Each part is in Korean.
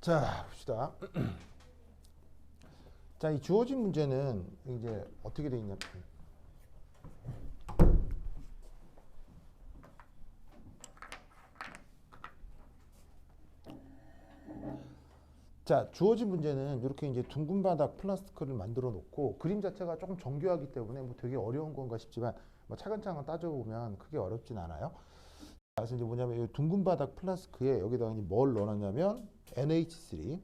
자, 봅시다. 자, 이 주어진 문제는 이제 어떻게 돼 있냐? 자, 주어진 문제는 이렇게 이제 둥근 바닥 플라스틱을 만들어 놓고 그림 자체가 조금 정교하기 때문에 뭐 되게 어려운 건가 싶지만 뭐 차근차근 따져보면 크게 어렵진 않아요. 그래서 이제 뭐냐면 이 둥근 바닥 플라스크에 여기다가 이제 뭘 넣어놨냐면 NH3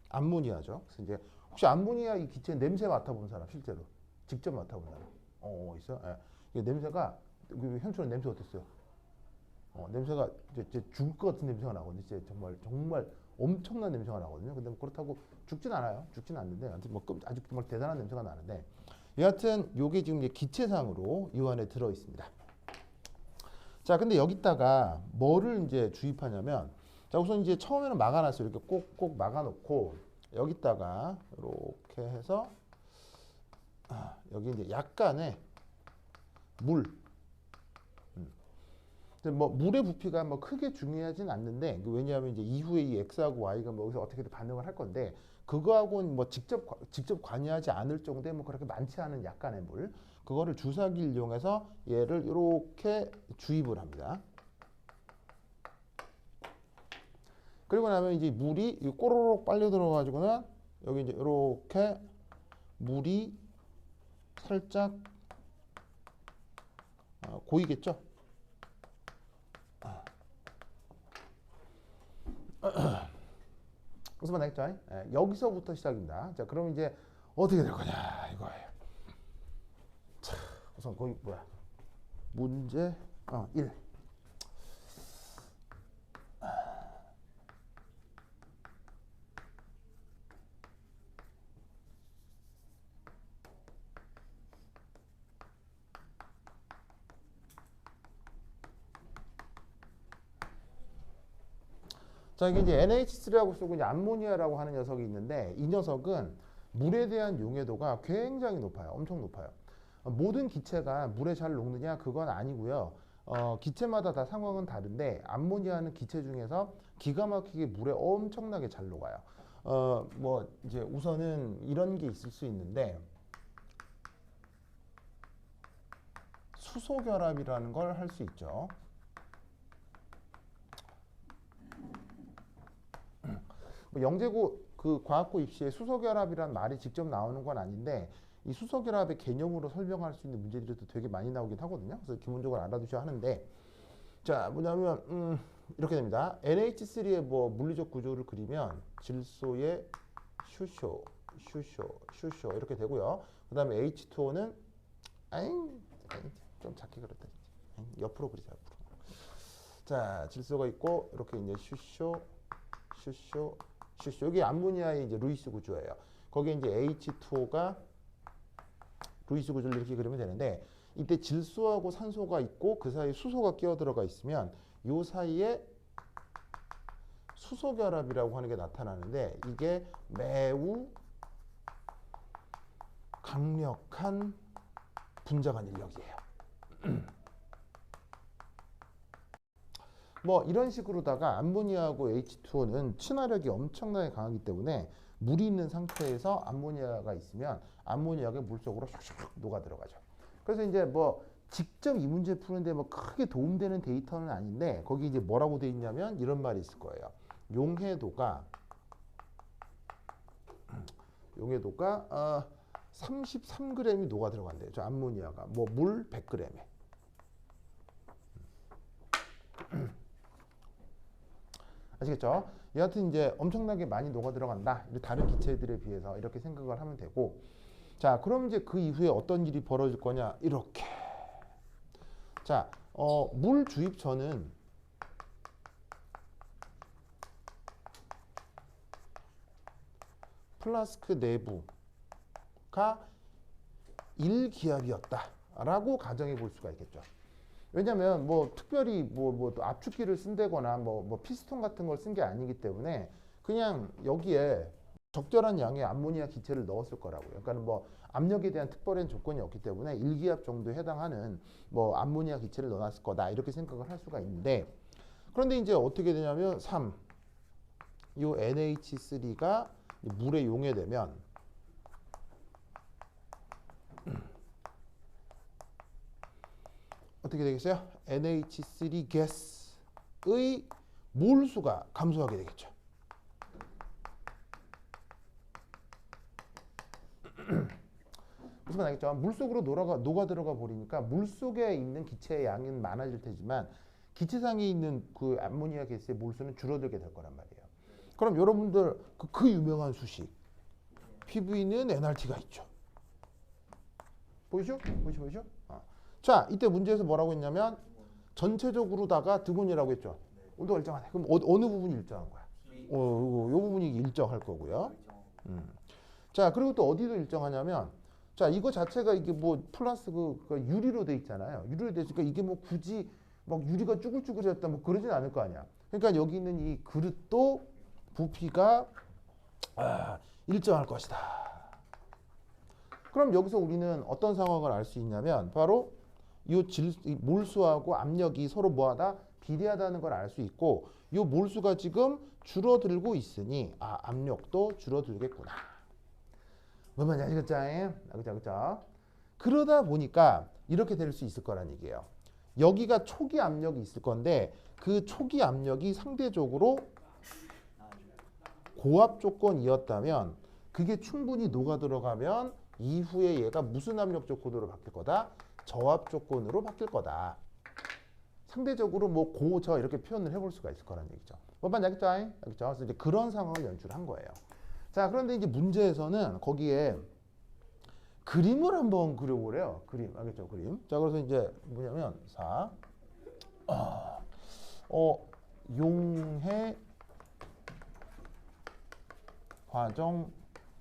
암모니아죠. 그래서 이제 혹시 암모니아 이 기체 냄새 맡아본 사람 실제로 직접 맡아본 사람 있어? 예. 이게 냄새가 현철은 냄새 어땠어요? 냄새가 이제 죽을 것 같은 냄새가 나거든요. 이제 정말 엄청난 냄새가 나거든요. 근데 뭐 그렇다고 죽진 않아요. 죽진 않는데 아무튼 뭐 아주 정말 대단한 냄새가 나는데 여하튼 요게 지금 이제 기체상으로 이 안에 들어 있습니다. 자, 근데 여기다가 뭐를 이제 주입하냐면 자, 우선 이제 처음에는 막아놨어요. 이렇게 꼭꼭 막아놓고 여기다가 이렇게 해서 여기 이제 약간의 물. 뭐 물의 부피가 뭐 크게 중요하진 않는데 왜냐하면 이제 이후에 이 x하고 y가 뭐 여기서 어떻게든 반응을 할 건데 그거하고는 뭐 직접 관여하지 않을 정도의 뭐 그렇게 많지 않은 약간의 물 그거를 주사기를 이용해서 얘를 이렇게 주입을 합니다. 그리고 나면 이제 물이 꼬르륵 빨려 들어가지고는 여기 이제 이렇게 물이 살짝 고이겠죠. 무슨 말 나겠죠? 여기서부터 시작입니다. 자, 그럼 이제 어떻게 될 거냐 이거예요. 자, 우선 거기 뭐야? 문제 1. 자, 이게 이제 NH3라고 쓰고 이제 암모니아라고 하는 녀석이 있는데 이 녀석은 물에 대한 용해도가 굉장히 높아요. 엄청 높아요. 모든 기체가 물에 잘 녹느냐 그건 아니고요. 기체마다 다 상황은 다른데 암모니아는 기체 중에서 기가 막히게 물에 엄청나게 잘 녹아요. 뭐 이제 우선은 이런 게 있을 수 있는데 수소 결합이라는 걸 할 수 있죠. 뭐 영재고 그 과학고 입시에 수소결합이란 말이 직접 나오는 건 아닌데 이 수소결합의 개념으로 설명할 수 있는 문제들이 되게 많이 나오긴 하거든요. 그래서 기본적으로 알아두셔야 하는데 자 뭐냐면 이렇게 됩니다. NH3의 뭐 물리적 구조를 그리면 질소의 슈쇼 이렇게 되고요. 그 다음에 H2O는 좀 작게 그렸다. 옆으로 그리자. 옆으로. 자 질소가 있고 이렇게 이제 슈쇼 여기 암모니아의 이제 루이스 구조예요. 거기에 이제 H2O가 루이스 구조를 이렇게 그리면 되는데 이때 질소하고 산소가 있고 그 사이에 수소가 끼어 들어가 있으면 이 사이에 수소 결합이라고 하는 게 나타나는데 이게 매우 강력한 분자간 인력이에요. 뭐 이런 식으로다가 암모니아하고 H2O는 친화력이 엄청나게 강하기 때문에 물이 있는 상태에서 암모니아가 있으면 암모니아가 물 속으로 슉슉 녹아 들어가죠. 그래서 이제 뭐 직접 이 문제 푸는데 뭐 크게 도움되는 데이터는 아닌데 거기 이제 뭐라고 돼 있냐면 이런 말이 있을 거예요. 용해도가 33g이 녹아 들어간대요. 저 암모니아가 뭐 물 100g에. 아시겠죠? 여하튼 이제 엄청나게 많이 녹아 들어간다. 다른 기체들에 비해서 이렇게 생각을 하면 되고 자 그럼 이제 그 이후에 어떤 일이 벌어질 거냐 이렇게 자 물 주입 전은 플라스크 내부가 1기압이었다 라고 가정해 볼 수가 있겠죠. 왜냐면 뭐 특별히 뭐 압축기를 쓴다거나 뭐 피스톤 같은 걸 쓴 게 아니기 때문에 그냥 여기에 적절한 양의 암모니아 기체를 넣었을 거라고요. 그러니까 뭐 압력에 대한 특별한 조건이 없기 때문에 1기압 정도에 해당하는 뭐 암모니아 기체를 넣어놨을 거다 이렇게 생각을 할 수가 있는데 그런데 이제 어떻게 되냐면 3 이 NH3가 물에 용해되면 어떻게 되겠어요? NH3 가스의 몰수가 감소하게 되겠죠. 무슨 말이겠죠? 물속으로 녹아 들어가 버리니까 물속에 있는 기체의 양은 많아질 테지만 기체상에 있는 그 암모니아 가스의 몰수는 줄어들게 될 거란 말이에요. 그럼 여러분들 그 유명한 수식 PV는 NRT가 있죠. 보이죠? 보이죠? 자, 이때 문제에서 뭐라고 했냐면 전체적으로다가 드곤이라고 했죠. 온도가 일정하네. 그럼 어느 부분이 일정한 거야? 이 부분이 일정할 거고요. 자, 그리고 또 어디도 일정하냐면 자, 이거 자체가 이게 뭐 플러스 그 유리로 돼 있잖아요. 유리로 돼 있으니까 이게 뭐 굳이 막 유리가 쭈글쭈글했다 뭐 그러진 않을 거 아니야. 그러니까 여기 있는 이 그릇도 부피가 일정할 것이다. 그럼 여기서 우리는 어떤 상황을 알 수 있냐면 바로 이 몰수하고 압력이 서로 뭐하다? 비례하다는 걸 알 수 있고 이 몰수가 지금 줄어들고 있으니 압력도 줄어들겠구나. 뭐만 아시겠죠? 그죠? 그러다 보니까 이렇게 될 수 있을 거란 얘기예요. 여기가 초기 압력이 있을 건데 그 초기 압력이 상대적으로 고압 조건이었다면 그게 충분히 녹아 들어가면 이후에 얘가 무슨 압력 조건으로 바뀔 거다? 저압 조건으로 바뀔 거다. 상대적으로 뭐 고저 이렇게 표현을 해볼 수가 있을 거란 얘기죠. 뭐만 알겠죠? 그래서 이제 그런 상황을 연출한 거예요. 자, 그런데 이제 문제에서는 거기에 그림을 한번 그려보래요. 그림, 알겠죠? 그림. 자, 그래서 이제 뭐냐면 용해 과정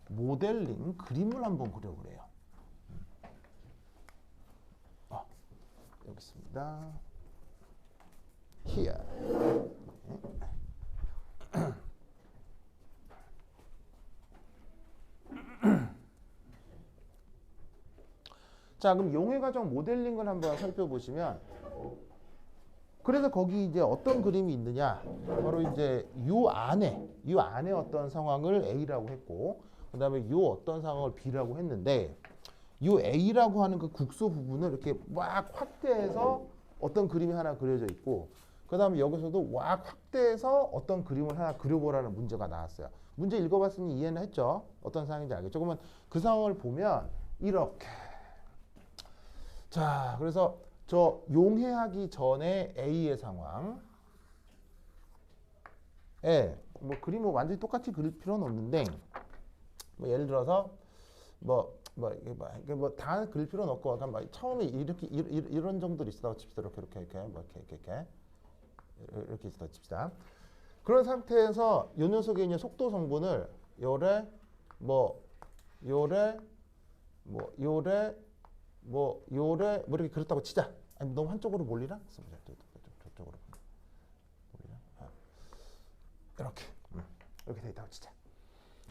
모델링 그림을 한번 그려보래요. 여기 있습니다. Here. 자, 그럼 용해 과정 모델링을 한번 살펴보시면 그래서 거기 이제 어떤 그림이 있느냐? 바로 이제 요 안에 어떤 상황을 A라고 했고 그다음에 요 어떤 상황을 B라고 했는데 요 A라고 하는 그 국소 부분을 이렇게 막 확대해서 어떤 그림이 하나 그려져 있고 그다음에 여기서도 막 확대해서 어떤 그림을 하나 그려보라는 문제가 나왔어요. 문제 읽어봤으니 이해는 했죠? 어떤 상황인지 알겠죠? 그러면 그 상황을 보면 이렇게 자, 그래서 저 용해하기 전에 A의 상황 뭐 그림 뭐 완전히 똑같이 그릴 필요는 없는데 뭐 예를 들어서 다 그릴 필요는 없고 약간 막 처음에 이렇게 이런 정도로 있다고 칩시다. 이렇게 있다고 칩시다. 그런 상태에서 이 녀석의 이제 속도 성분을 요래 이렇게 그렸다고 치자. 아니 너무 한쪽으로 몰리나? 저쪽으로 몰리나? 이렇게 돼 있다고 치자.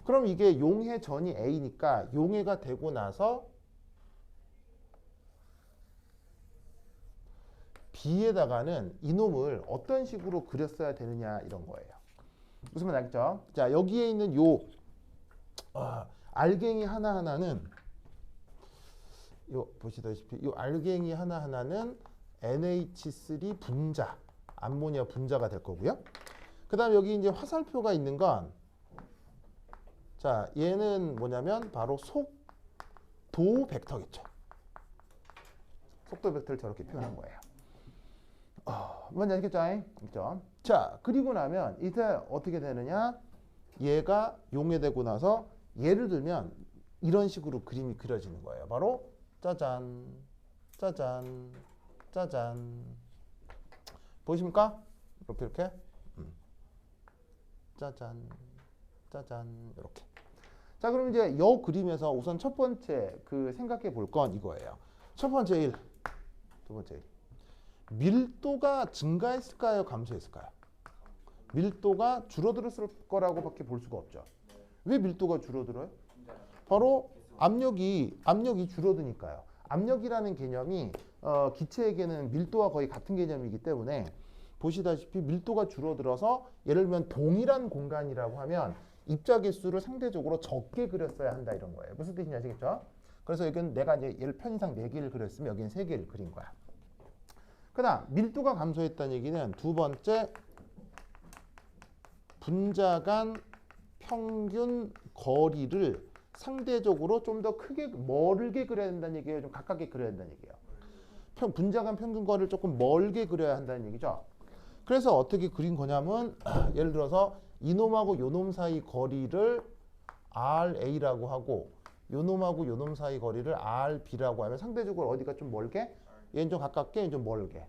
그럼 이게 용해 전이 A니까 용해가 되고 나서 B에다가는 이놈을 어떤 식으로 그렸어야 되느냐 이런 거예요. 무슨 말 알겠죠? 자, 여기에 있는 요 알갱이 하나하나는 요 보시다시피 요 알갱이 하나하나는 NH3 분자, 암모니아 분자가 될 거고요. 그다음 여기 이제 화살표가 있는 건 자, 얘는 뭐냐면 바로 속도 벡터겠죠. 속도 벡터를 저렇게 표현한 거예요. 뭔지 아시겠죠? 그렇죠? 자, 그리고 나면 이제 어떻게 되느냐? 얘가 용해되고 나서 예를 들면 이런 식으로 그림이 그려지는 거예요. 바로 짜잔, 짜잔, 짜잔. 보이십니까? 이렇게. 짜잔, 짜잔, 이렇게. 자, 그럼 이제 이 그림에서 우선 첫 번째 그 생각해 볼 건 이거예요. 첫 번째 1, 두 번째 1. 밀도가 증가했을까요? 감소했을까요? 밀도가 줄어들었을 거라고밖에 볼 수가 없죠. 왜 밀도가 줄어들어요? 바로 압력이 줄어드니까요. 압력이라는 개념이 기체에게는 밀도와 거의 같은 개념이기 때문에 보시다시피 밀도가 줄어들어서 예를 들면 동일한 공간이라고 하면 입자 개수를 상대적으로 적게 그렸어야 한다 이런 거예요. 무슨 뜻인지 아시겠죠? 그래서 여기는 내가 이제 얘를 편의상 4개를 그렸으면 여기는 3개를 그린 거야. 그다음 밀도가 감소했다는 얘기는 두 번째 분자 간 평균 거리를 상대적으로 좀 더 크게 멀게 그려야 된다는 얘기예요. 좀 가깝게 그려야 된다는 얘기예요. 분자 간 평균 거리를 조금 멀게 그려야 한다는 얘기죠. 그래서 어떻게 그린 거냐면 예를 들어서 이놈하고 요놈 사이 거리를 RA라고 하고 요놈하고 요놈 사이 거리를 RB라고 하면 상대적으로 어디가 좀 멀게? 얘는 좀 가깝게, 얘는 좀 멀게.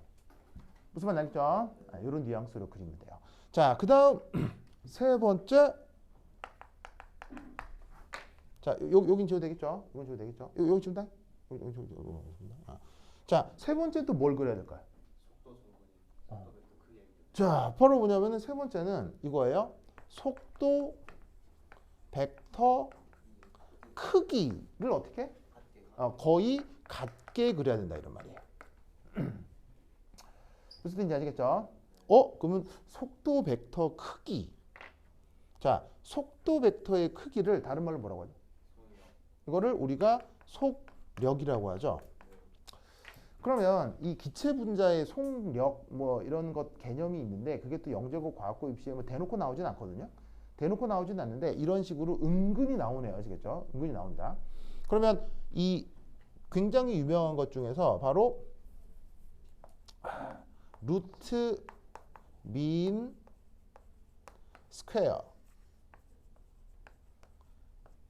무슨 말 알겠죠? 이런 뉘앙스로 그리면 돼요. 자, 그 다음 세 번째. 자, 여긴 지워도 되겠죠? 이건 지워도 되겠죠? 여기 지운다? 여기 지운다? 자, 세 번째 또 뭘 그려야 될까요? 자, 바로 뭐냐면은 세 번째는 이거예요. 속도 벡터 크기를 어떻게? 거의 같게 그려야 된다 이런 말이에요. 무슨 뜻인지 아시겠죠? 그러면 속도 벡터 크기. 자, 속도 벡터의 크기를 다른 말로 뭐라고 하죠? 이거를 우리가 속력이라고 하죠. 그러면 이 기체 분자의 속력 뭐 이런 것 개념이 있는데 그게 또 영재고 과학고 입시에 뭐 대놓고 나오진 않거든요. 대놓고 나오진 않는데 이런 식으로 은근히 나오네요. 아시겠죠? 은근히 나온다. 그러면 이 굉장히 유명한 것 중에서 바로 루트 민 스퀘어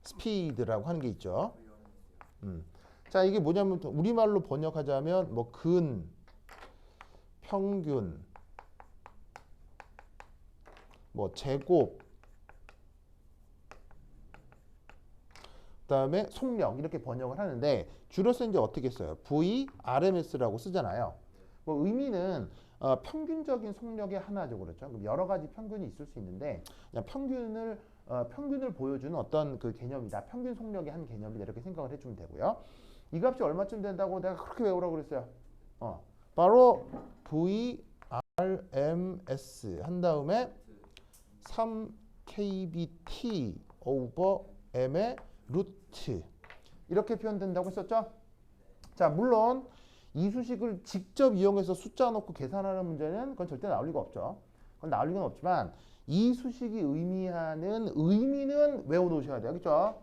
스피드라고 하는 게 있죠. 자, 이게 뭐냐면 우리말로 번역하자면 뭐 근, 평균, 뭐 제곱, 그다음에 속력 이렇게 번역을 하는데 줄여서 이제 어떻게 써요? VRMS라고 쓰잖아요. 뭐 의미는 평균적인 속력의 하나죠, 그렇죠? 그럼 여러 가지 평균이 있을 수 있는데 그냥 평균을 보여주는 어떤 그 개념이다. 평균 속력의 한 개념이다 이렇게 생각을 해주면 되고요. 이 값이 얼마쯤 된다고 내가 그렇게 외우라고 그랬어요. 바로 VRMS 한 다음에 3kBT over m의 루트 이렇게 표현된다고 했었죠? 자, 물론 이 수식을 직접 이용해서 숫자 넣고 계산하는 문제는 그건 절대 나올 리가 없죠. 그건 나올 리는 없지만 이 수식이 의미하는 의미는 외워놓으셔야 돼요. 그렇죠?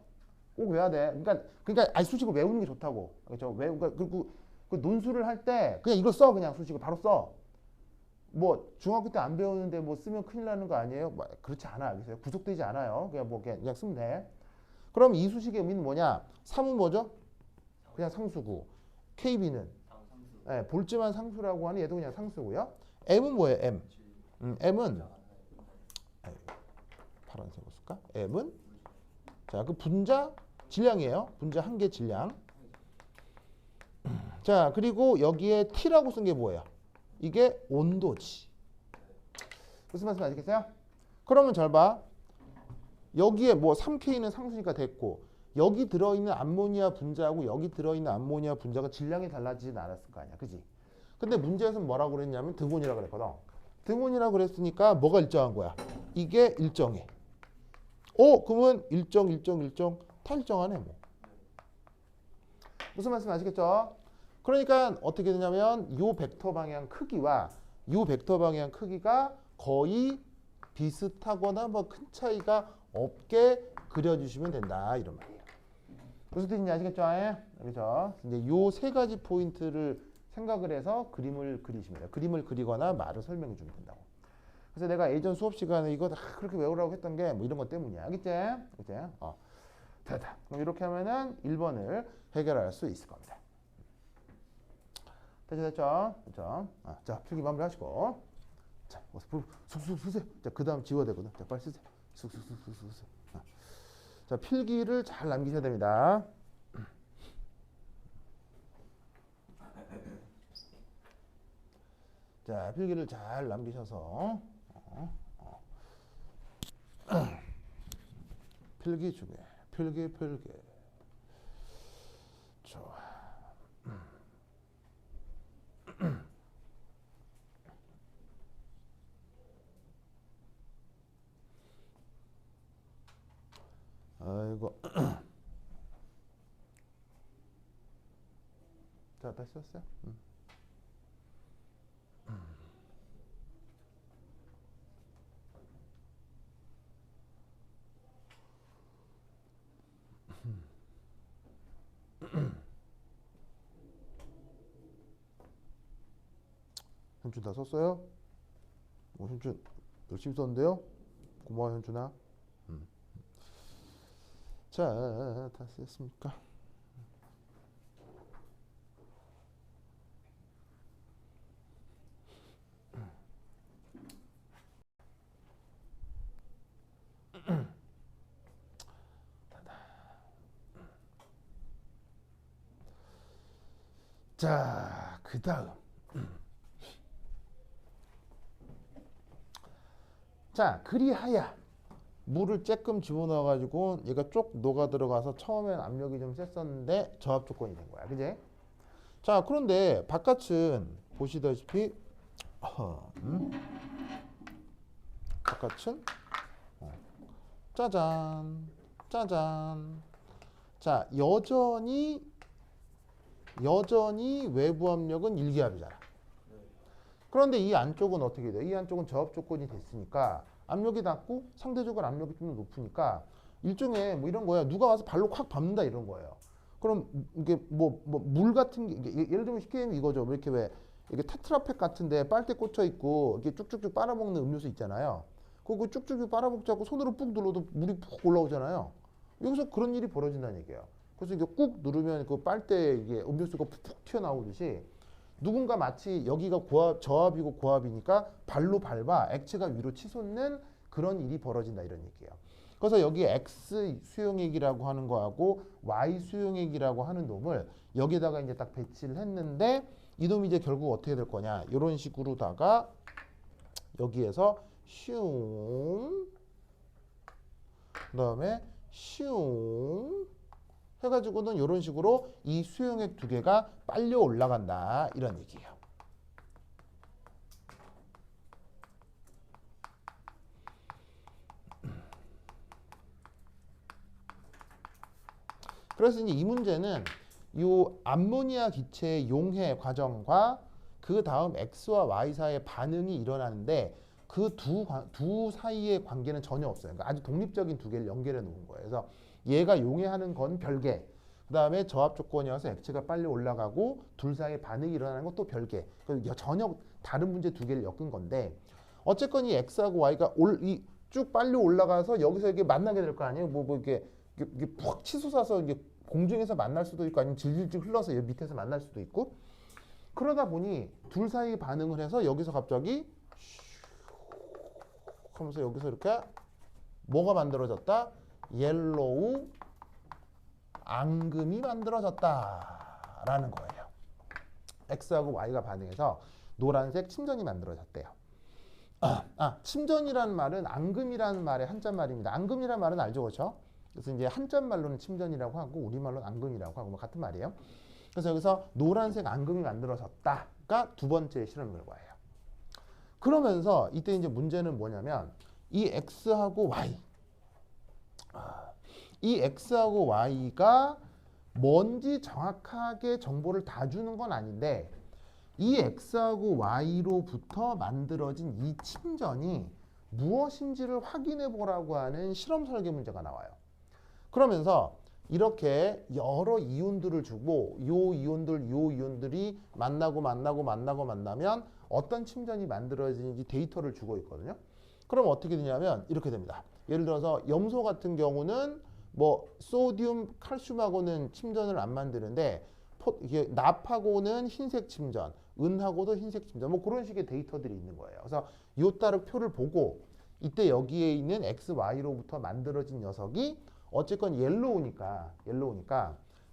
꼭 외워야 돼. 그러니까 수식을 외우는 게 좋다고. 그렇죠? 그리고 그 논술을 할 때 그냥 이거 써. 그냥 수식을 바로 써. 뭐 중학교 때 안 배우는데 뭐 쓰면 큰일 나는 거 아니에요? 뭐 그렇지 않아. 알겠어요? 구속되지 않아요. 그냥 쓰면 돼. 그럼 이 수식의 의미는 뭐냐? 3은 뭐죠? 그냥 상수고. KB는 볼지만 상수라고 하는 얘도 그냥 상수고요. M은 뭐예요? M. M은 파란색으로 쓸까? M은 자, 그 분자 질량이에요. 분자 한 개 질량. 자, 그리고 여기에 T라고 쓴 게 뭐예요? 이게 온도지. 무슨 말씀 아시겠어요? 그러면 잘 봐. 여기에 뭐 3K는 상수니까 됐고 여기 들어있는 암모니아 분자하고 여기 들어있는 암모니아 분자가 질량이 달라지진 않았을 거 아니야. 그지? 근데 문제에서는 뭐라고 그랬냐면 등온이라고 그랬거든. 등온이라고 그랬으니까 뭐가 일정한 거야? 이게 일정해. 그러면 일정 다 일정하네 뭐. 무슨 말씀 아시겠죠? 그러니까 어떻게 되냐면 요 벡터 방향 크기와 요 벡터 방향 크기가 거의 비슷하거나 뭐 큰 차이가 없게 그려주시면 된다 이런 말이에요. 무슨 뜻인지 아시겠죠? 그렇죠? 이제 요 세 가지 포인트를 생각을 해서 그림을 그리시면 돼요. 그림을 그리거나 말을 설명해 주면 된다고. 그래서 내가 예전 수업 시간에 이거 다 그렇게 외우라고 했던 게 뭐 이런 것 때문이야. 알겠지? 됐다. 그럼 이렇게 하면은 1번을 해결할 수 있을 겁니다. 됐죠? 그렇죠? 자, 필기 마무리 하시고. 자, 쑥쑥 쓰세요. 자, 그 다음 지워야 되거든. 자, 빨리 쓰세요. 쑥쑥 쓰세요. 자, 필기를 잘 남기셔야 됩니다. 자, 필기를 잘 남기셔서 필기 중에 필기 좋아. 그거 자, 다시 썼어요? 현준 다 썼어요? 현준 열심히 썼는데요? 고마워 현준아. 자, 다 썼습니까? 자, 그 다음. 자, 그리하여 물을 쬐끔 집어넣어가지고 얘가 쪽 녹아 들어가서 처음엔 압력이 좀 셌었는데 저압 조건이 된 거야, 그지? 자, 그런데 바깥은 보시다시피 바깥은 짜잔, 짜잔. 자, 여전히 외부 압력은 일기압이잖아. 그런데 이 안쪽은 어떻게 돼? 이 안쪽은 저압 조건이 됐으니까 압력이 낮고 상대적으로 압력이 좀 높으니까 일종의 뭐 이런 거야. 누가 와서 발로 콱 밟는다 이런 거예요. 그럼 이게 뭐 물 같은 게 예를 들면 쉽게 얘기하면 이거죠. 뭐 이렇게 왜 이게 테트라팩 같은데 빨대 꽂혀 있고 이렇게 쭉쭉쭉 빨아먹는 음료수 있잖아요. 그거 쭉쭉쭉 빨아먹자고 손으로 꾹 눌러도 물이 푹 올라오잖아요. 여기서 그런 일이 벌어진다는 얘기예요. 그래서 이게 꾹 누르면 그 빨대 이게 음료수가 푹 튀어나오듯이 누군가 마치 여기가 저압이고 고압이니까 발로 밟아 액체가 위로 치솟는 그런 일이 벌어진다 이런 얘기예요. 그래서 여기 X 수용액이라고 하는 거하고 Y 수용액이라고 하는 놈을 여기다가 이제 딱 배치를 했는데 이 놈이 이제 결국 어떻게 될 거냐 이런 식으로다가 여기에서 슝 그다음에 슝 해가지고는 이런 식으로 이 수용액 두 개가 빨려 올라간다 이런 얘기예요. 그래서 이제 이 문제는 이 암모니아 기체의 용해 과정과 그 다음 X와 Y 사이의 반응이 일어나는데 그 두 사이의 관계는 전혀 없어요. 그러니까 아주 독립적인 두 개를 연결해 놓은 거예요. 그래서 얘가 용해하는 건 별개. 그 다음에 저압 조건이어서 액체가 빨리 올라가고 둘 사이의 반응이 일어나는 건 또 별개. 전혀 다른 문제 두 개를 엮은 건데 어쨌건 이 X하고 Y가 쭉 빨리 올라가서 여기서 이게 만나게 될 거 아니에요. 뭐 이렇게 푹 치솟아서 이게 공중에서 만날 수도 있고 아니면 질질질 흘러서 여기 밑에서 만날 수도 있고 그러다 보니 둘 사이 반응을 해서 여기서 갑자기 하면서 여기서 이렇게 뭐가 만들어졌다? 옐로우 앙금이 만들어졌다라는 거예요. X하고 Y가 반응해서 노란색 침전이 만들어졌대요. 침전이라는 말은 앙금이라는 말의 한자말입니다. 앙금이라는 말은 알죠, 그렇죠? 그래서 이제 한자말로는 침전이라고 하고 우리말로는 앙금이라고 하고 뭐 같은 말이에요. 그래서 여기서 노란색 앙금이 만들어졌다가 두 번째 실험 결과예요. 그러면서 이때 이제 문제는 뭐냐면 이 X하고 Y 이 X하고 Y가 뭔지 정확하게 정보를 다 주는 건 아닌데 이 X하고 Y로부터 만들어진 이 침전이 무엇인지를 확인해 보라고 하는 실험 설계 문제가 나와요. 그러면서 이렇게 여러 이온들을 주고 요 이온들이 만나면 어떤 침전이 만들어지는지 데이터를 주고 있거든요. 그럼 어떻게 되냐면 이렇게 됩니다. 예를 들어서 염소 같은 경우는 뭐 소듐, 칼슘하고는 침전을 안 만드는데 이게 납하고는 흰색 침전, 은하고도 흰색 침전 뭐 그런 식의 데이터들이 있는 거예요. 그래서 요 따르 표를 보고 이때 여기에 있는 X, Y로부터 만들어진 녀석이 어쨌건 옐로우니까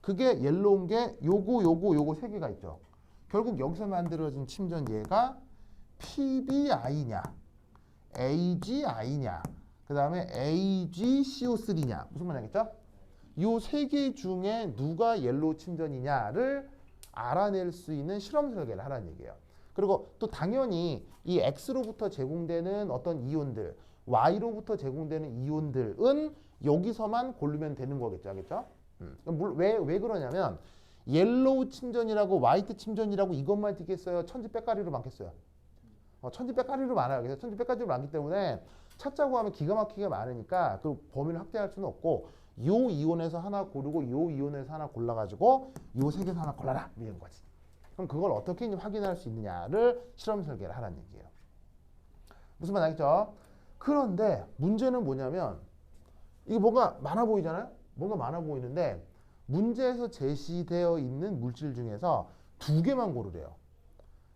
그게 옐로운 게 요거 세 개가 있죠. 결국 여기서 만들어진 침전 얘가 PBI냐 AGI냐 그 다음에 AgCO3냐 무슨 말이겠죠? 요 세 개 중에 누가 옐로우 침전이냐를 알아낼 수 있는 실험 설계를 하라는 얘기예요. 그리고 또 당연히 이 X로부터 제공되는 어떤 이온들 Y로부터 제공되는 이온들은 여기서만 고르면 되는 거겠죠, 알겠죠? 왜 그러냐면 옐로우 침전이라고 화이트 침전이라고 이것만 있겠어요? 천지 빼까리로 많겠어요. 천지 빼까리로 많아요. 그래서 천지 빼까리로 많기 때문에 찾자고 하면 기가 막히게 많으니까 그 범위를 확대할 수는 없고 요 이온에서 하나 고르고 요 이온에서 하나 골라가지고 요 세 개에서 하나 골라라 이런 거지. 그럼 그걸 어떻게 확인할 수 있느냐를 실험 설계를 하라는 얘기예요. 무슨 말 알겠죠? 그런데 문제는 뭐냐면 이게 뭔가 많아 보이잖아요? 뭔가 많아 보이는데 문제에서 제시되어 있는 물질 중에서 2개만 고르래요.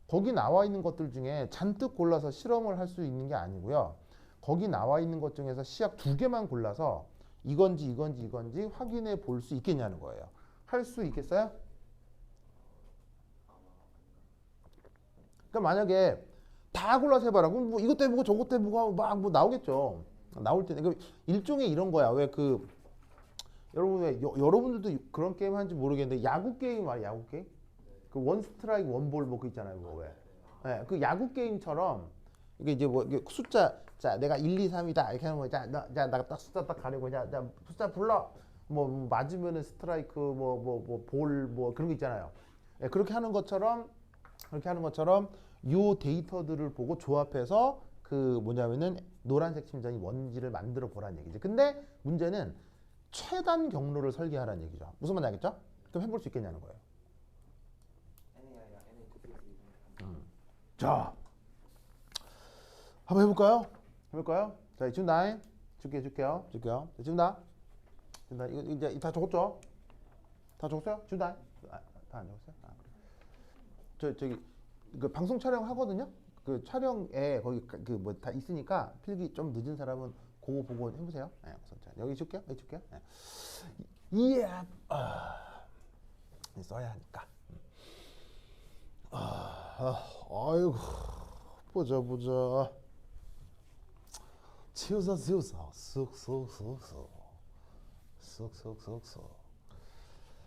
거기 나와 있는 것들 중에 잔뜩 골라서 실험을 할 수 있는 게 아니고요. 거기 나와 있는 것 중에서 시약 2개만 골라서 이건지 확인해 볼 수 있겠냐는 거예요. 할 수 있겠어요? 그러니까 만약에 다 골라서 해봐라. 그럼 뭐 이것도 해보고 저것도 해보고 하고 막 뭐 나오겠죠. 나올 때는 그러니까 일종의 이런 거야. 왜 그 여러분 왜 여러분들도 그런 게임 하는지 모르겠는데 야구 게임 알아요? 야구 게임? 그 원 스트라이크 원볼 뭐 그 있잖아요. 그거 왜? 네, 그 야구 게임처럼 이게 이제 뭐 이게 숫자 자 내가 1, 2, 3이다 이렇게 하는 거 나 딱 숫자 딱 가리고 자 숫자 불러 뭐 맞으면은 스트라이크 뭐 볼 뭐 그런 거 있잖아요. 네, 그렇게 하는 것처럼 요 데이터들을 보고 조합해서 그 뭐냐면은 노란색 침전이 뭔지를 만들어 보라는 얘기죠. 근데 문제는 최단 경로를 설계하라는 얘기죠. 무슨 말인지 알겠죠? 그럼 해볼 수 있겠냐는 거예요. 자, 한번 해볼까요? 자, 지금 나인 줄게요. 지금 나 이거 이제 다 적었죠? 다 적었어요? 지금 나 다 안 적었어요? 아, 그래. 저기 그 방송 촬영 하거든요. 그 촬영에 거기 그 뭐 다 있으니까 필기 좀 늦은 사람은 그거 보고 해보세요. 네, 자, 여기 줄게요. 네. 예. 써야 하니까. 아이고 보자. 치우사 쓱.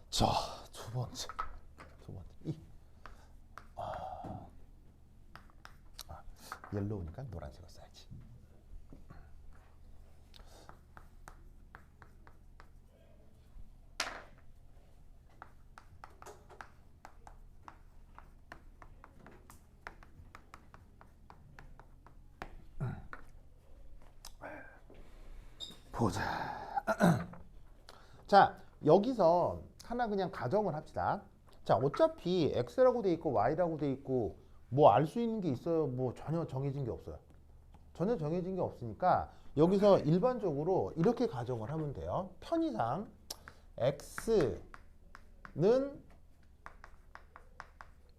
자, 두 번째 옐로우니까 노란색을 써야지. 보자. 자, 여기서 하나 그냥 가정을 합시다. 자, 어차피 X라고 돼 있고 Y라고 돼 있고 뭐 알 수 있는 게 있어요? 뭐 전혀 정해진 게 없어요. 전혀 정해진 게 없으니까 여기서 일반적으로 이렇게 가정을 하면 돼요. 편의상 X는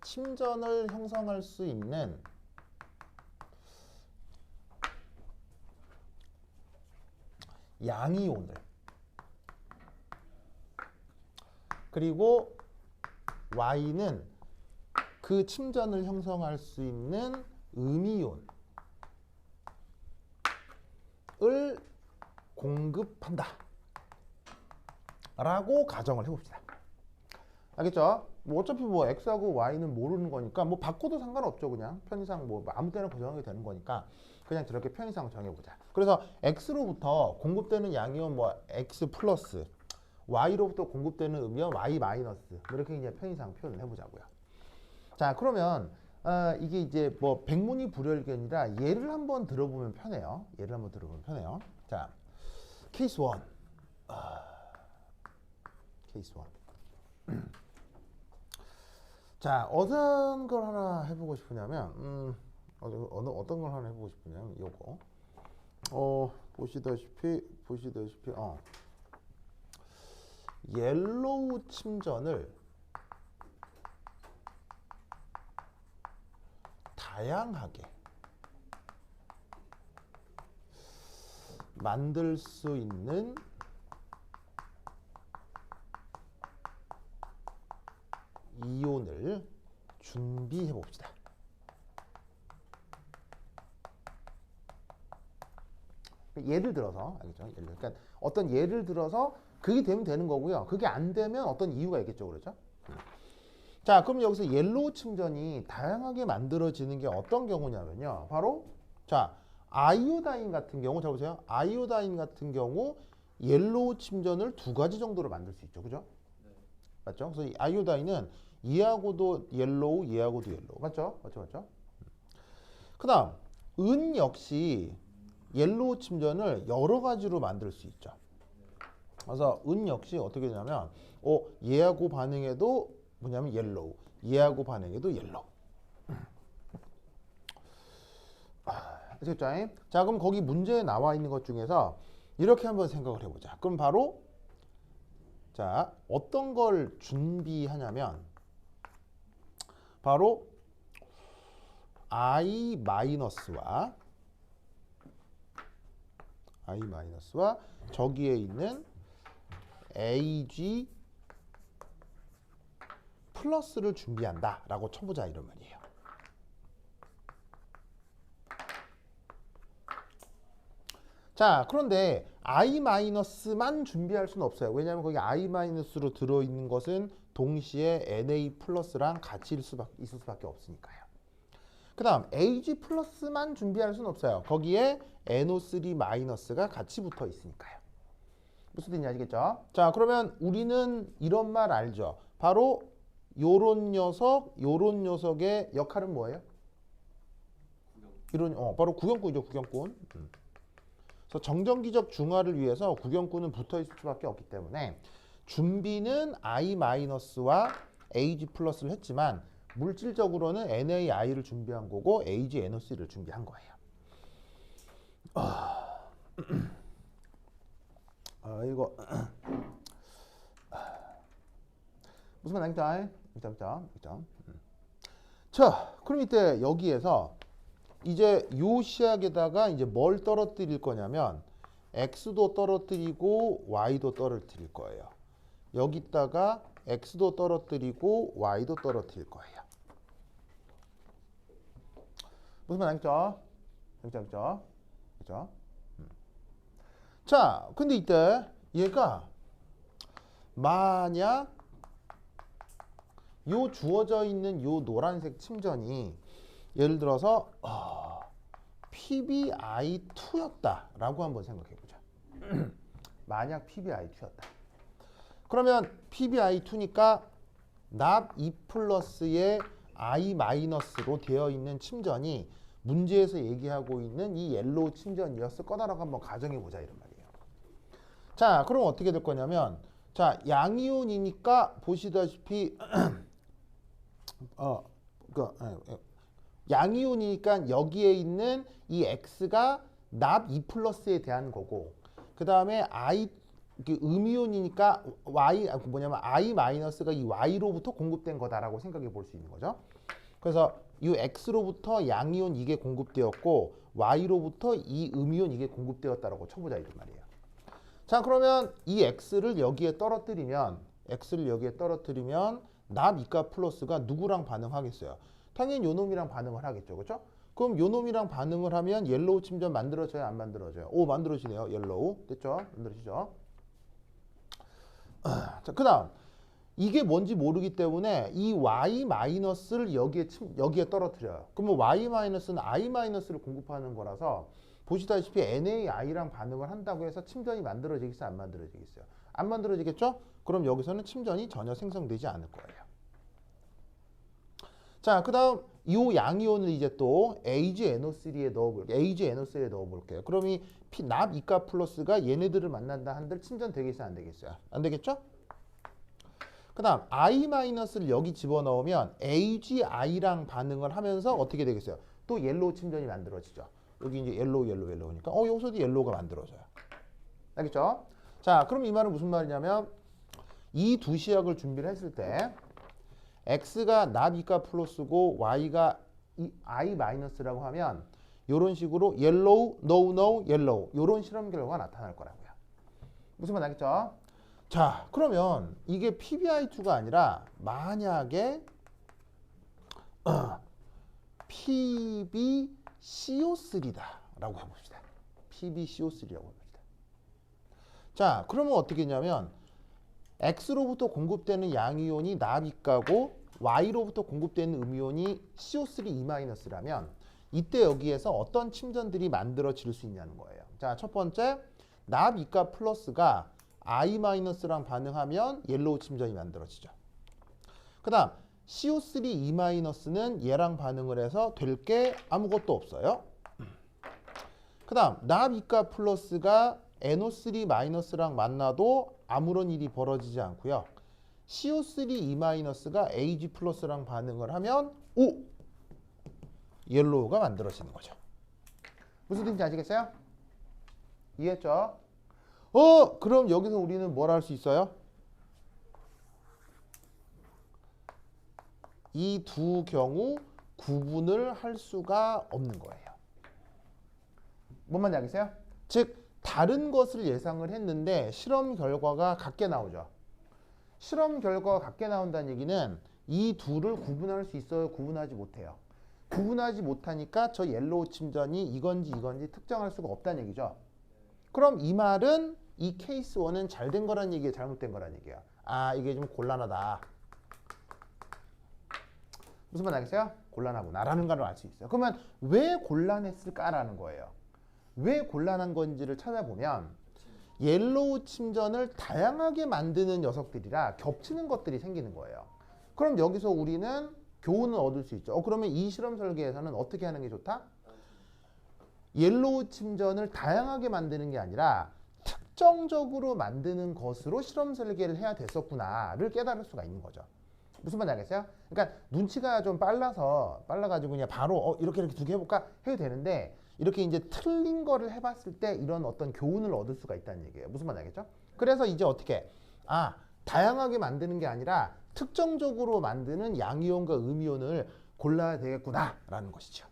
침전을 형성할 수 있는 양이온들 그리고 Y는 그 침전을 형성할 수 있는 음이온을 공급한다 라고 가정을 해봅시다. 알겠죠? 뭐 어차피 뭐 X하고 Y는 모르는 거니까 뭐 바꿔도 상관없죠. 그냥 편의상 뭐 아무 때나 고정하게 되는 거니까 그냥 저렇게 편의상 정해보자. 그래서 X로부터 공급되는 양이온 뭐 X 플러스 Y로부터 공급되는 음이온 Y 마이너스 이렇게 이제 편의상 표현을 해보자고요. 자, 그러면 이게 이제 뭐 백문이 불여일견이라 예를 한번 들어보면 편해요. 자, 케이스 1. 케이스 1. 자, 어떤 걸 하나 해보고 싶으냐면 어떤 걸 하나 해보고 싶으냐면 요거 보시다시피 옐로우 침전을 다양하게 만들 수 있는 이온을 준비해 봅시다. 예를 들어서 알겠죠? 그러니까 어떤 예를 들어서 그게 되면 되는 거고요. 그게 안 되면 어떤 이유가 있겠죠, 그렇죠? 자, 그럼 여기서 옐로우 침전이 다양하게 만들어지는 게 어떤 경우냐면요. 바로 자, 아이오다인 같은 경우 자 보세요. 아이오다인 같은 경우 옐로우 침전을 두 가지 정도로 만들 수 있죠. 그죠? 맞죠? 그래서 이 아이오다인은 얘하고도 옐로우, 얘하고도 옐로우. 맞죠? 맞죠? 그 다음, 은 역시 옐로우 침전을 여러 가지로 만들 수 있죠. 그래서 은 역시 어떻게 되냐면, 얘하고 반응해도 뭐냐면 옐로우, 얘하고 반응해도 옐로우. 아시겠죠? 자, 그럼 거기 문제에 나와 있는 것 중에서 이렇게 한번 생각을 해보자. 그럼 바로 자, 어떤 걸 준비하냐면 바로 I-와 저기에 있는 AG 플러스를 준비한다라고 쳐보자 이런 말이에요. 자, 그런데 I-만 준비할 수는 없어요. 왜냐하면 거기 I-로 들어있는 것은 동시에 Na 플러스랑 같이 있을 수밖에 없으니까요. 그 다음 Ag 플러스만 준비할 수는 없어요. 거기에 NO3 마이너스가 같이 붙어 있으니까요. 무슨 뜻인지 아시겠죠? 자, 그러면 우리는 이런 말 알죠? 바로 요런 녀석의 역할은 뭐예요? 바로 구경꾼이죠, 구경꾼. 그래서 정전기적 중화를 위해서 구경꾼은 붙어 있을 수밖에 없기 때문에 준비는 I-와 Ag 플러스를 했지만 물질적으로는 NaI를 준비한 거고 AgNO3를 준비한 거예요. 이거 무슨 말인지 자, 그럼 이때 여기에서 이제 요 시약에다가 이제 뭘 떨어뜨릴 거냐면 x도 떨어뜨리고 y도 떨어뜨릴 거예요. 여기다가 x도 떨어뜨리고 y도 떨어뜨릴 거예요. 무슨 말 알겠죠? 그죠? 자, 근데 이때 얘가 만약 요 주어져 있는 요 노란색 침전이 예를 들어서 PbI2였다라고 한번 생각해 보자. 만약 PbI2였다. 그러면 PbI2니까 납 2 플러스의 I-로 되어 있는 침전이 문제에서 얘기하고 있는 이 옐로우 침전이었을 거다라고 한번 가정해 보자 이런 말이에요. 자, 그럼 어떻게 될 거냐면 자, 양이온이니까 보시다시피 양이온이니까 여기에 있는 이 x가 납 2 플러스에 대한 거고 그 다음에 음이온이니까 I-가 이 y로부터 공급된 거다라고 생각해 볼 수 있는 거죠. 그래서 이 x로부터 양이온 이게 공급되었고 y로부터 이 음이온 이게 공급되었다라고 쳐보자 이런 말이에요. 자, 그러면 이 x를 여기에 떨어뜨리면 납 2가 플러스가 누구랑 반응하겠어요? 당연히 요 놈이랑 반응을 하겠죠. 그렇죠? 그럼 요 놈이랑 반응을 하면 옐로우 침전 만들어져요? 안 만들어져요? 오, 만들어지네요. 옐로우. 됐죠? 만들어지죠? 자, 그 다음 이게 뭔지 모르기 때문에 이 y-를 여기에 떨어뜨려요. 그러면 y-는 i-를 공급하는 거라서 보시다시피 NaI랑 반응을 한다고 해서 침전이 만들어지겠어요? 안 만들어지겠어요? 안 만들어지겠죠? 그럼 여기서는 침전이 전혀 생성되지 않을 거예요. 자, 그 다음 이 양이온을 이제 또 AgNO3에 넣어볼게요. 그럼 이 납 2가 플러스가 얘네들을 만난다 한들 침전 되겠어요? 안 되겠어요? 안 되겠죠? 그 다음 I-를 여기 집어넣으면 AgI랑 반응을 하면서 어떻게 되겠어요? 또 옐로우 침전이 만들어지죠. 여기 이제 옐로우니까 여기서도 옐로우가 만들어져요. 알겠죠? 자, 그럼 이 말은 무슨 말이냐면 이 두 시약을 준비를 했을 때 x가 납 2가 플러스고 y가 I-라고 하면 이런 식으로 옐로우, no, 옐로우 이런 실험 결과가 나타날 거라고요. 무슨 말 알겠죠? 자, 그러면 이게 PbI2가 아니라 만약에 PbCO3다라고 해봅시다. PbCO3라고 해봅시다. 자, 그러면 어떻게 했냐면 X로부터 공급되는 양이온이 납이가고 Y로부터 공급되는 음이온이 CO3E-라면 이때 여기에서 어떤 침전들이 만들어질 수 있냐는 거예요. 자, 첫 번째 납 이가 플러스가 I 마이너스랑 반응하면 옐로우 침전이 만들어지죠. 그 다음 CO3 E 마이너스는 얘랑 반응을 해서 될 게 아무것도 없어요. 그 다음 납 이가 플러스가 NO3 마이너스랑 만나도 아무런 일이 벌어지지 않고요. CO3 E 마이너스가 AG 플러스랑 반응을 하면 오! 옐로우가 만들어지는 거죠. 무슨 뜻인지 아시겠어요? 이해했죠? 그럼 여기서 우리는 뭘 할 수 있어요? 이 두 경우 구분을 할 수가 없는 거예요. 뭔 말인지 알겠어요? 즉 다른 것을 예상을 했는데 실험 결과가 같게 나오죠. 실험 결과가 같게 나온다는 얘기는 이 둘을 구분할 수 있어요? 구분하지 못해요? 구분하지 못하니까 저 옐로우 침전이 이건지 특정할 수가 없다는 얘기죠. 그럼 이 말은 이 케이스 1은 잘 된 거란 얘기예요? 잘못된 거란 얘기예요? 아, 이게 좀 곤란하다. 무슨 말 알겠어요? 곤란하구나라는 걸 알 수 있어요. 그러면 왜 곤란했을까라는 거예요. 왜 곤란한 건지를 찾아보면 옐로우 침전을 다양하게 만드는 녀석들이라 겹치는 것들이 생기는 거예요. 그럼 여기서 우리는 교훈을 얻을 수 있죠. 그러면 이 실험 설계에서는 어떻게 하는 게 좋다? 옐로우 침전을 다양하게 만드는 게 아니라 특정적으로 만드는 것으로 실험 설계를 해야 됐었구나를 깨달을 수가 있는 거죠. 무슨 말인지 알겠어요? 그러니까 눈치가 좀 빨라가지고 그냥 바로 이렇게 두 개 해볼까 해도 되는데 이렇게 이제 틀린 거를 해봤을 때 이런 어떤 교훈을 얻을 수가 있다는 얘기예요. 무슨 말인지 알겠죠? 그래서 이제 어떻게 다양하게 만드는 게 아니라 특정적으로 만드는 양이온과 음이온을 골라야 되겠구나라는 것이죠.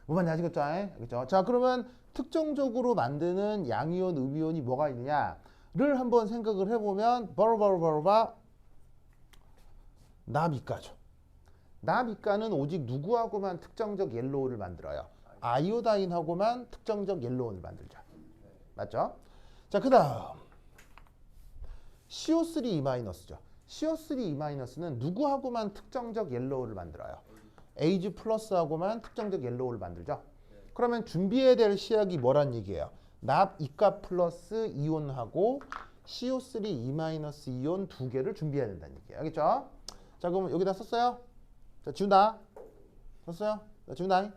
뭔 말인지 아시겠죠? 알겠죠? 자, 그러면 특정적으로 만드는 양이온, 음이온이 뭐가 있느냐를 한번 생각을 해보면 바로 납이가죠. 납이가는 오직 누구하고만 특정적 옐로우를 만들어요? 아이오다인하고만 특정적 옐로우를 만들죠. 맞죠? 자, 그 다음 CO3 E-죠. CO3 E-는 누구하고만 특정적 옐로우를 만들어요? AG 플러스하고만 특정적 옐로우를 만들죠. 그러면 준비해야 될 시약이 뭐란 얘기예요? 납 이가 플러스 이온하고 CO3 E-이온 두 개를 준비해야 된다는 얘기예요. 알겠죠? 자, 그럼 여기다 썼어요? 자, 지운다. 썼어요? 자, 지운다.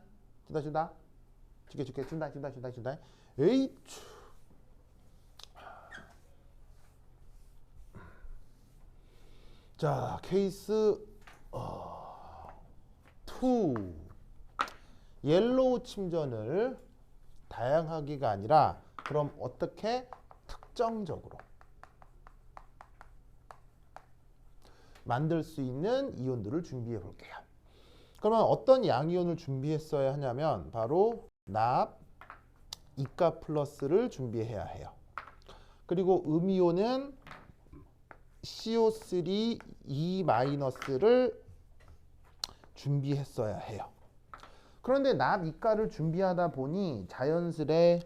줄게. 준다. 에이, 자, 케이스 2. 옐로우 침전을 다양하게가 아니라 그럼 어떻게 특정적으로 만들 수 있는 이온들을 준비해 볼게요. 그러면 어떤 양이온을 준비했어야 하냐면 바로 납 이가 플러스를 준비해야 해요. 그리고 음이온은 CO3 E-를 준비했어야 해요. 그런데 납 이가를 준비하다 보니 자연스레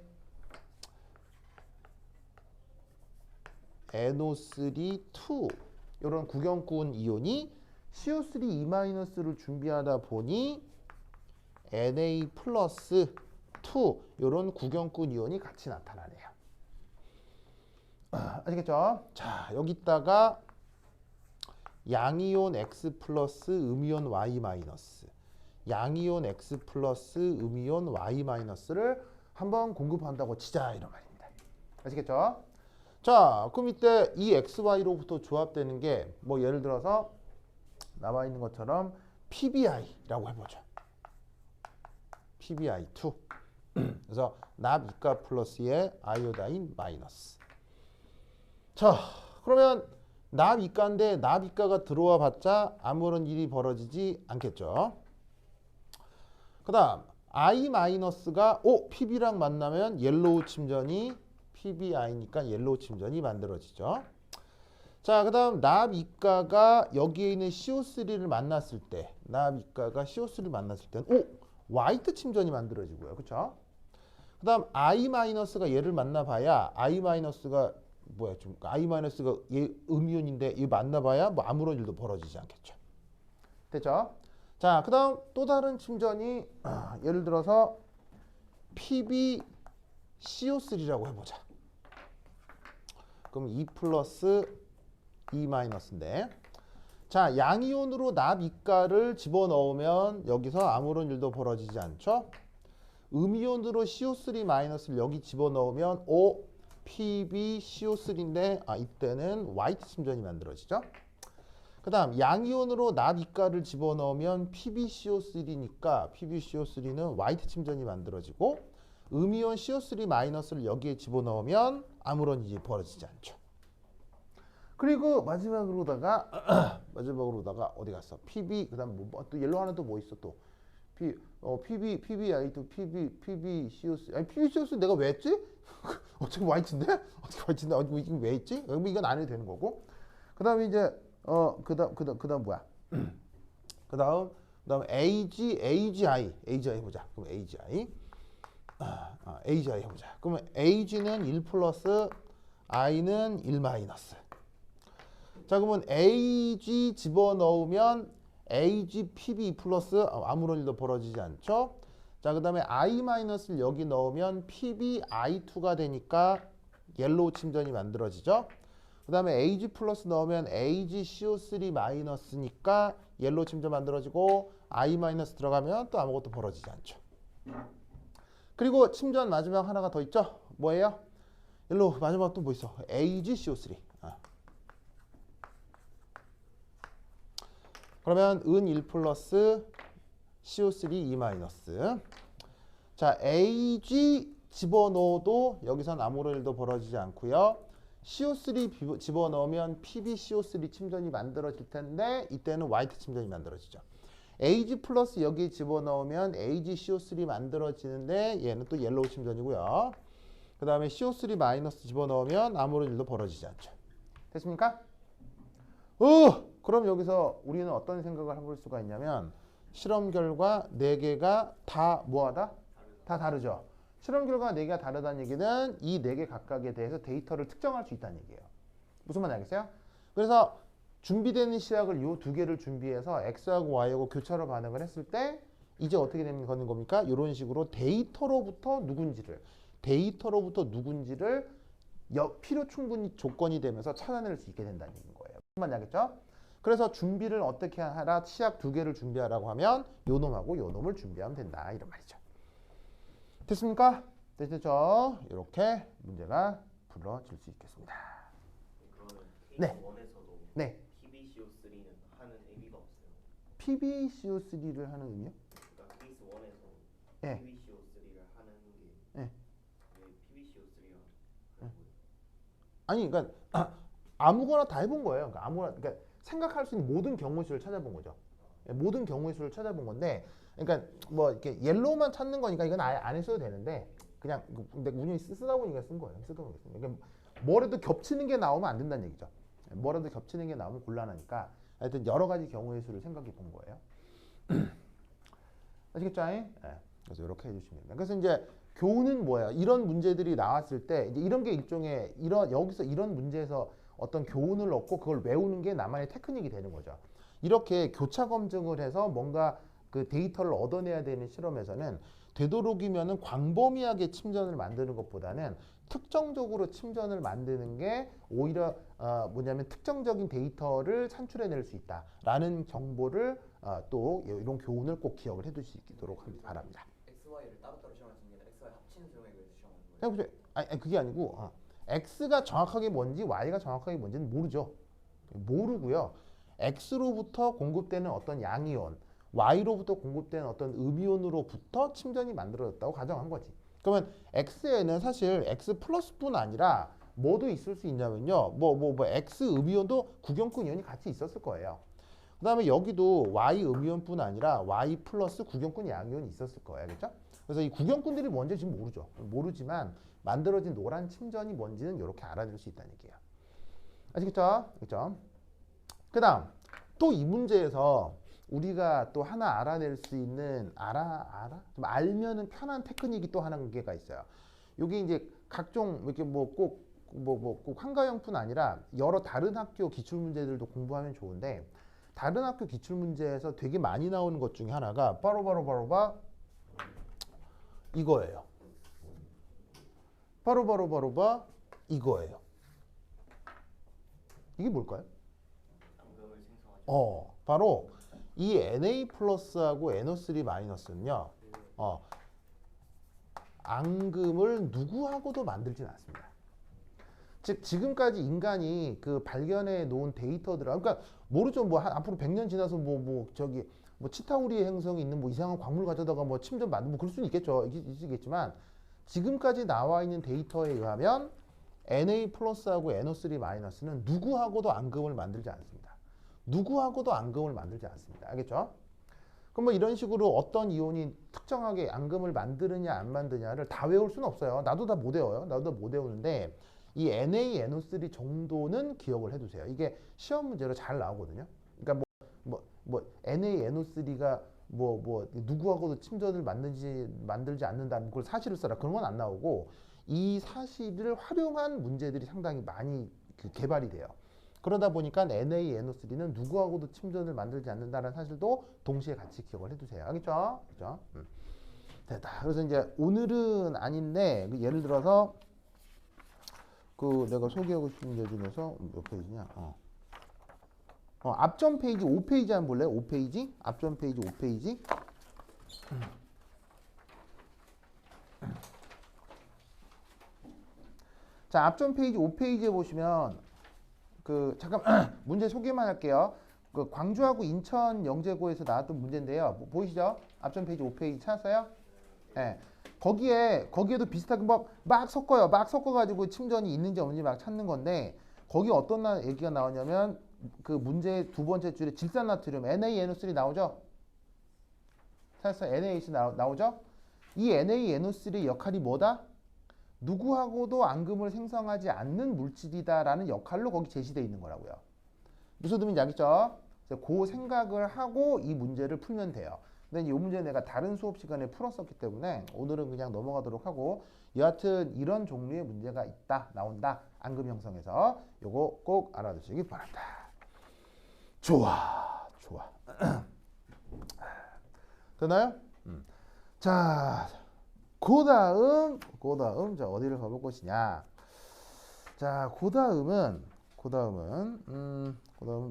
NO3 2 이런 구경꾼 이온이 CO3 E-를 준비하다 보니 Na 플러스 2 이런 구경꾼 이온이 같이 나타나네요. 아시겠죠? 자, 여기다가 양이온 X 플러스 음이온 Y 마이너스 양이온 X 플러스 음이온 Y 마이너스를 한번 공급한다고 치자 이런 말입니다. 아시겠죠? 자, 그럼 이때 이 XY로부터 조합되는 게 뭐 예를 들어서 나와 있는 것처럼 PBI라고 해보죠. PBI2. 그래서 납 이가 플러스의 아이오다인 마이너스. 자, 그러면 납 이가인데 납 이가가 들어와 봤자 아무런 일이 벌어지지 않겠죠. 그 다음 I 마이너스가 PB랑 만나면 옐로우 침전이 PBI니까 옐로우 침전이 만들어지죠. 자, 그 다음 납 이가가 여기에 있는 CO3를 만났을 때 납 이가가 CO3를 만났을 때는 화이트 침전이 만들어지고요. 그렇죠? 그 다음 I 마이너스가 얘를 만나봐야 I 마이너스가 뭐야? 좀 I 마이너스가 얘 음이온인데 얘 만나봐야 뭐 아무런 일도 벌어지지 않겠죠. 됐죠? 자, 그 다음 또 다른 침전이 예를 들어서 PB CO3라고 해보자. 그럼 2 플러스 2 마이너스인데, 자, 양이온으로 납이가를 집어넣으면 여기서 아무런 일도 벌어지지 않죠? 음이온으로 CO3 마이너스를 여기 집어넣으면 O, PbCO3인데 이때는 화이트 침전이 만들어지죠. 그 다음 양이온으로 납이가를 집어넣으면 PbCO3니까 PbCO3는 화이트 침전이 만들어지고, 음이온 CO3 마이너스를 여기에 집어넣으면 아무런 일이 벌어지지 않죠. 그리고 마지막으로다가 어디 갔어? PB 그다음 또 옐로 하나 또 뭐 있어 또? PBI 또 PbCO3 아니 PbCO3 내가 왜 했지? 어차피 화이트인데? 어떻게 화이트인데? 이게 왜 했지? 이건 안 해도 되는 거고. 그다음에 이제 그다음 뭐야? 그다음 AGI 해보자. 그럼 AGI 해보자. 그러면 AG는 1 플러스 I는 1 마이너스. 자, 그러면 AG 집어넣으면 AG PB 플러스 아무런 일도 벌어지지 않죠. 자, 그 다음에 I 마이너스를 여기 넣으면 PB I2가 되니까 옐로우 침전이 만들어지죠. 그 다음에 AG 플러스 넣으면 AG CO3 마이너스니까 옐로우 침전 만들어지고, I 마이너스 들어가면 또 아무것도 벌어지지 않죠. 그리고 침전 마지막 하나가 더 있죠. 뭐예요? 옐로우 마지막 또 뭐 있어? AG CO3. 그러면 은 1 플러스 CO3 2 마이너스. 자, AG 집어넣어도 여기선 아무런 일도 벌어지지 않고요. CO3 집어넣으면 PbCO3 침전이 만들어질 텐데 이때는 화이트 침전이 만들어지죠. AG 플러스 여기 집어넣으면 AgCO3 만들어지는데 얘는 또 옐로우 침전이고요. 그 다음에 CO3 마이너스 집어넣으면 아무런 일도 벌어지지 않죠. 됐습니까? 그럼 여기서 우리는 어떤 생각을 해볼 수가 있냐면, 실험 결과 4개가 다 뭐하다? 다 다르죠. 실험 결과 4개가 다르다는 얘기는 이 4개 각각에 대해서 데이터를 특정할 수 있다는 얘기예요. 무슨 말인지 알겠어요? 그래서 준비되는 시약을 이 2개를 준비해서 X하고 Y하고 교차로 반응을 했을 때 이제 어떻게 되는 겁니까? 이런 식으로 데이터로부터 누군지를 필요 충분히 조건이 되면서 찾아낼 수 있게 된다는 얘기인 거예요. 무슨 말인지 알겠죠? 그래서 준비를 어떻게 하라? 치약 2개를 준비하라고 하면 요 놈하고 요 놈을 준비하면 된다, 이런 말이죠. 됐습니까? 됐죠? 이렇게 문제가 풀어질 수 있겠습니다. 그러면 네. 케이스 1에서도 네. PbCO3는 하는 의미가 없어요. PbCO3를 하는 의미요? 그러니까 케이스 1에서 네. PbCO3를 하는 게 네. 왜 PbCO3가 하는 거예요? 아니, 그러니까 아무거나 다 해본 거예요. 그러니까 생각할 수 있는 모든 경우의 수를 찾아본 거죠. 모든 경우의 수를 찾아본 건데, 그러니까 뭐 이렇게 옐로우만 찾는 거니까 이건 아예 안 했어도 되는데, 그냥 근데 운영이 쓰다 보니까 쓴 거예요. 쓰다 보니까 쓴 거예요. 그러니까 뭐라도 겹치는 게 나오면 안 된다는 얘기죠. 뭐라도 겹치는 게 나오면 곤란하니까 하여튼 여러 가지 경우의 수를 생각해 본 거예요. 아시겠죠? 네. 그래서 이렇게 해주시면 됩니다. 그래서 이제 교훈은 뭐예요? 이런 문제들이 나왔을 때 이제 이런 게 일종의 여기서 이런 문제에서 어떤 교훈을 얻고 그걸 외우는 게 나만의 테크닉이 되는 거죠. 이렇게 교차 검증을 해서 뭔가 그 데이터를 얻어내야 되는 실험에서는 되도록이면은 광범위하게 침전을 만드는 것보다는 특정적으로 침전을 만드는 게 오히려 뭐냐면 특정적인 데이터를 산출해낼 수 있다라는 정보를 또 이런 교훈을 꼭 기억을 해두시도록 바랍니다. XY를 따로따로 시험하는 게 아니라 XY 합친 수용액을 시험하는 거예요? 아니, 그게 아니고 X가 정확하게 뭔지 Y가 정확하게 뭔지는 모르죠. 모르고요. X로부터 공급되는 어떤 양이온, Y로부터 공급되는 어떤 음이온으로부터 침전이 만들어졌다고 가정한 거지. 그러면 X에는 사실 X 플러스뿐 아니라 뭐도 있을 수 있냐면요. X 음이온도 구경꾼 이온이 같이 있었을 거예요. 그 다음에 여기도 Y 음이온뿐 아니라 Y 플러스 구경꾼 양이온이 있었을 거예요. 알겠죠? 그래서 이 구경꾼들이 뭔지 지금 모르죠. 모르지만 만들어진 노란 침전이 뭔지는 이렇게 알아낼 수 있다는 얘기예요. 아시겠죠? 그렇죠? 그 다음 또 이 문제에서 우리가 또 하나 알아낼 수 있는 좀 알면은 편한 테크닉이 또 하나 개가 있어요. 여기 이제 각종 이렇게 꼭 한가형뿐 아니라 여러 다른 학교 기출 문제들도 공부하면 좋은데, 다른 학교 기출 문제에서 되게 많이 나오는 것 중에 하나가 바로 이거예요. 바로 이거예요. 이게 뭘까요? 앙금을 생성하죠. 바로 이 Na 플러스하고 NO3 마이너스는요. 앙금을 누구하고도 만들진 않습니다. 즉 지금까지 인간이 그 발견해 놓은 데이터들, 그러니까 모르죠. 뭐 앞으로 100년 지나서 저기 치타우리 행성에 있는 뭐 이상한 광물 가져다가 뭐 침전 만들고 그럴 수는 있겠죠. 있겠지만 지금까지 나와 있는 데이터에 의하면 Na 플러스하고 NO3 마이너스는 누구하고도 앙금을 만들지 않습니다. 누구하고도 앙금을 만들지 않습니다. 알겠죠? 그럼 뭐 이런 식으로 어떤 이온이 특정하게 앙금을 만드느냐 안 만드냐를 다 외울 수는 없어요. 나도 다 못 외워요. 나도 다 못 외우는데 이 NaNO3 정도는 기억을 해두세요. 이게 시험 문제로 잘 나오거든요. 그러니까 NaNO3가 누구하고도 침전을 만들지 않는다. 그걸 사실을 써라. 그런 건 안 나오고 이 사실을 활용한 문제들이 상당히 많이 개발이 돼요. 그러다 보니까 NaNO3는 누구하고도 침전을 만들지 않는다는 사실도 동시에 같이 기억을 해두세요. 알겠죠? 그죠? 됐다. 그래서 이제 오늘은 아닌데 예를 들어서 내가 소개하고 싶은 문제 중에서 몇 페이지냐? 앞전 페이지 5페이지 한번 볼래요? 5페이지? 앞전 페이지 5페이지? 자, 앞전 페이지 5페이지에 보시면 잠깐 문제 소개만 할게요. 광주하고 인천 영재고에서 나왔던 문제인데요. 보이시죠? 앞전 페이지 5페이지 찾았어요? 네. 거기에도 비슷하게 막 섞어요. 막 섞어가지고 침전이 있는지 없는지 막 찾는 건데 거기 어떤 얘기가 나오냐면 그 문제 두 번째 줄에 질산나트륨 NaNO3 나오죠? 찾았어요? NaH 나오죠? 이 NaNO3의 역할이 뭐다? 누구하고도 앙금을 생성하지 않는 물질이다라는 역할로 거기 제시되어 있는 거라고요. 무슨 뜻인지 알겠죠? 그 생각을 하고 이 문제를 풀면 돼요. 근데 이 문제는 내가 다른 수업 시간에 풀었었기 때문에 오늘은 그냥 넘어가도록 하고 여하튼 이런 종류의 문제가 나온다. 앙금 형성에서 요거 꼭 알아두시기 바랍니다. 좋아. 되나요? 자, 그 다음 자 어디를 가볼 것이냐? 자, 그 다음은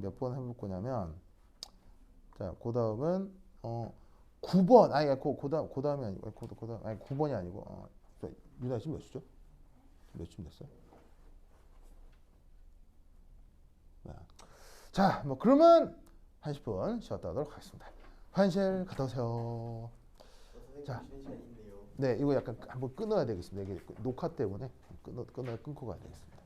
몇 번 해볼 거냐면 자, 그 다음은 9번 그 다음이 아니고 9번이 아니고 유나 지금 몇 시죠? 몇쯤 됐어요? 자, 그러면 한 10분 쉬었다 하도록 하겠습니다. 화장실 갔다 오세요. 자, 네, 이거 약간 한번 끊어야 되겠습니다. 이게 녹화 때문에 끊고 가야 되겠습니다.